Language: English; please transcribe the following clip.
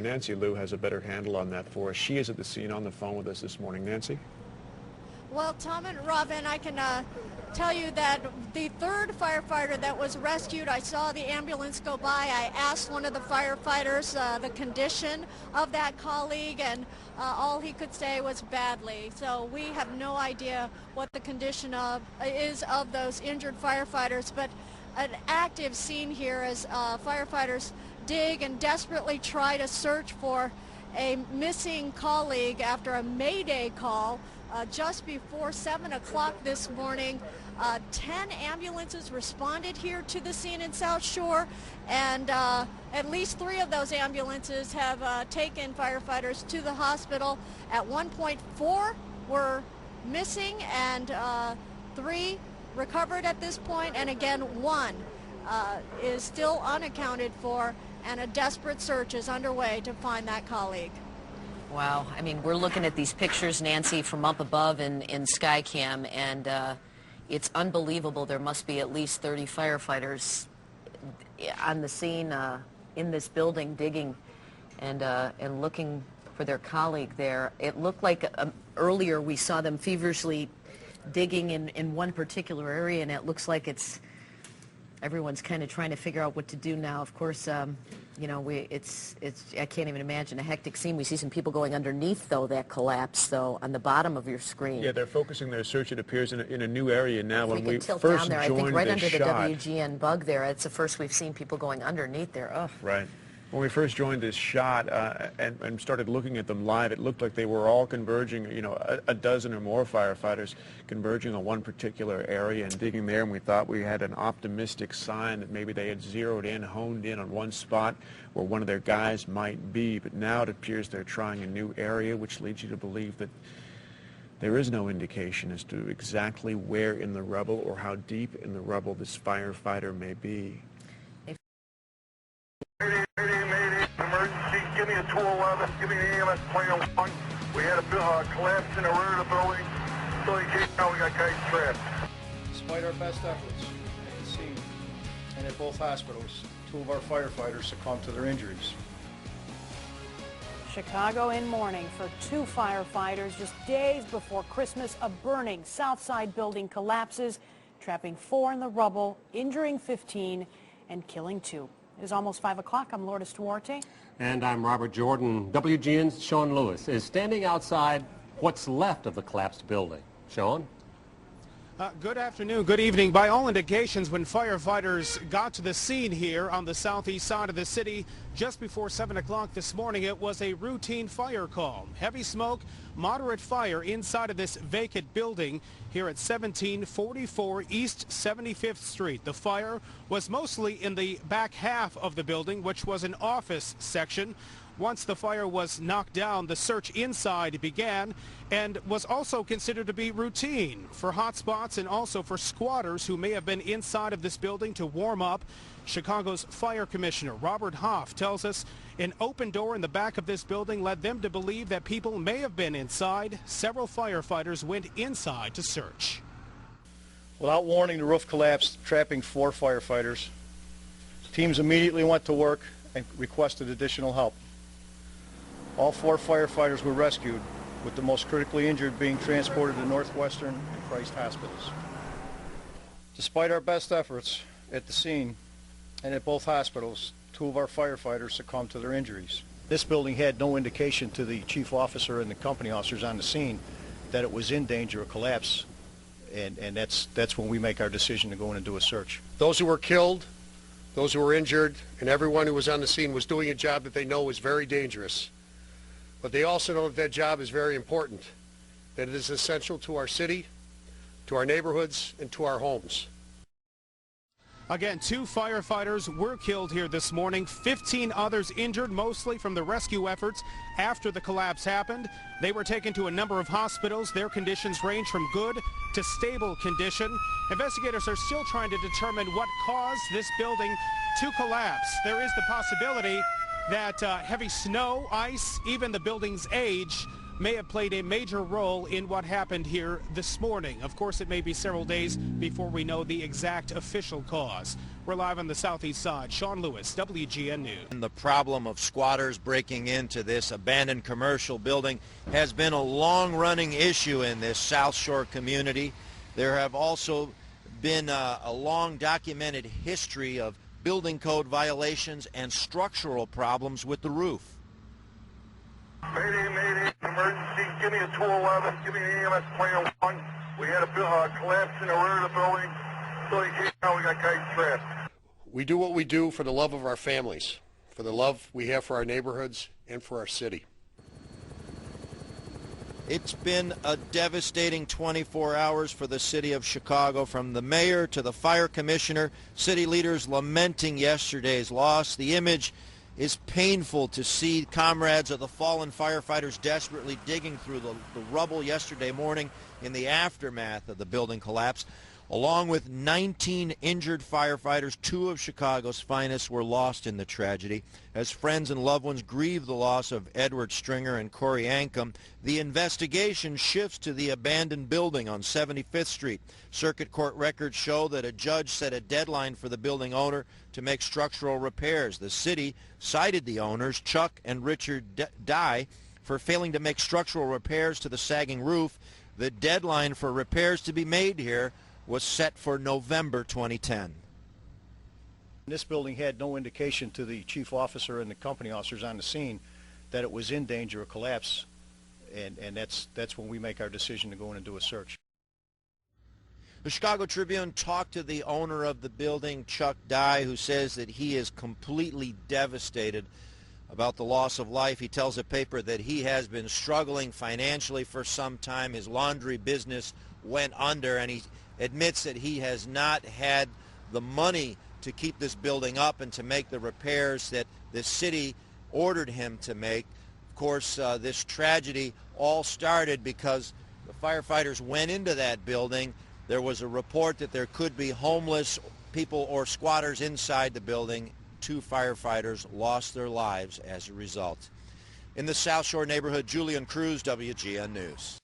Nancy Liu has a better handle on that for us. She is at the scene on the phone with us this morning. Nancy? Well, Tom and Robin, I can tell you that the third firefighter that was rescued, I saw the ambulance go by. I asked one of the firefighters the condition of that colleague, and all he could say was badly. So we have no idea what the condition is of those injured firefighters, but an active scene here as firefighters dig and desperately try to search for a missing colleague after a Mayday call just before 7 o'clock this morning. 10 ambulances responded here to the scene in South Shore, and at least 3 of those ambulances have taken firefighters to the hospital. At one point, 4 were missing and 3 recovered at this point, and again 1 is still unaccounted for, and a desperate search is underway to find that colleague. Wow. I mean, we're looking at these pictures, Nancy, from up above in Skycam, and it's unbelievable. There must be at least 30 firefighters on the scene in this building digging and looking for their colleague there. It looked like earlier we saw them feverishly digging in one particular area, and it looks like everyone's kind of trying to figure out what to do now. Of course, you know, I can't even imagine a hectic scene. We see some people going underneath, though, that collapse, though, on the bottom of your screen. Yeah, they're focusing their search, it appears, in a new area now. When we tilt first down there, I joined think right this under shot, the WGN bug there, it's the first we've seen people going underneath there. Ugh. Right. When we first joined this shot and started looking at them live, it looked like they were all converging, you know, a dozen or more firefighters converging on one particular area and digging there, and we thought we had an optimistic sign that maybe they had honed in on one spot where one of their guys might be. But now it appears they're trying a new area, which leads you to believe that there is no indication as to exactly where in the rubble or how deep in the rubble this firefighter may be. Mayday emergency. Give me a 211. Give me the EMS Plan 1. We had a collapse in the rear of the building. Building came down. We got guys trapped. Despite our best efforts at the scene and at both hospitals, 2 of our firefighters succumbed to their injuries. Chicago in mourning for 2 firefighters just days before Christmas. A burning Southside building collapses, trapping 4 in the rubble, injuring 15, and killing 2. It is almost 5 o'clock. I'm Lourdes Duarte. And I'm Robert Jordan. WGN's Sean Lewis is standing outside what's left of the collapsed building. Sean? Good afternoon, good evening. By all indications, when firefighters got to the scene here on the southeast side of the city just before 7 o'clock this morning, it was a routine fire call. Heavy smoke, moderate fire inside of this vacant building here at 1744 East 75th Street. The fire was mostly in the back half of the building, which was an office section. Once the fire was knocked down, the search inside began and was also considered to be routine for hot spots and also for squatters who may have been inside of this building to warm up. Chicago's fire commissioner, Robert Hoff, tells us an open door in the back of this building led them to believe that people may have been inside. Several firefighters went inside to search. Without warning, the roof collapsed, trapping 4 firefighters. Teams immediately went to work and requested additional help. All 4 firefighters were rescued, with the most critically injured being transported to Northwestern and Christ hospitals. Despite our best efforts at the scene and at both hospitals, 2 of our firefighters succumbed to their injuries. This building had no indication to the chief officer and the company officers on the scene that it was in danger of collapse, and that's when we make our decision to go in and do a search. Those who were killed, those who were injured, and everyone who was on the scene was doing a job that they know is very dangerous. But they also know that that job is very important, that it is essential to our city, to our neighborhoods, and to our homes. Again, 2 firefighters were killed here this morning, 15 others injured, mostly from the rescue efforts after the collapse happened. They were taken to a number of hospitals. Their conditions range from good to stable condition. Investigators are still trying to determine what caused this building to collapse. There is the possibility that heavy snow, ice, even the building's age may have played a major role in what happened here this morning. Of course, it may be several days before we know the exact official cause. We're live on the southeast side. Sean Lewis, WGN News. The problem of squatters breaking into this abandoned commercial building has been a long-running issue in this South Shore community. There have also been a long documented history of building code violations and structural problems with the roof. Mayday, mayday, emergency, give me a 211, give me an EMS Plan 1. We had a collapse in the rear of the building. Building came down, we got guys trapped. We do what we do for the love of our families, for the love we have for our neighborhoods and for our city. It's been a devastating 24 hours for the city of Chicago, from the mayor to the fire commissioner, city leaders lamenting yesterday's loss. The image is painful to see comrades of the fallen firefighters desperately digging through the rubble yesterday morning in the aftermath of the building collapse. Along with 19 injured firefighters, 2 of Chicago's finest were lost in the tragedy. As friends and loved ones grieve the loss of Edward Stringer and Corey Ancom, the investigation shifts to the abandoned building on 75th Street. Circuit court records show that a judge set a deadline for the building owner to make structural repairs. The city cited the owners, Chuck and Richard Dye, for failing to make structural repairs to the sagging roof. The deadline for repairs to be made here was set for November 2010. This building had no indication to the chief officer and the company officers on the scene that it was in danger of collapse, and that's when we make our decision to go in and do a search. The Chicago Tribune talked to the owner of the building, Chuck Dye, who says that he is completely devastated about the loss of life. He tells the paper that he has been struggling financially for some time. His laundry business went under, and he admits that he has not had the money to keep this building up and to make the repairs that the city ordered him to make. Of course, this tragedy all started because the firefighters went into that building. There was a report that there could be homeless people or squatters inside the building. 2 firefighters lost their lives as a result. In the South Shore neighborhood, Julian Cruz, WGN News.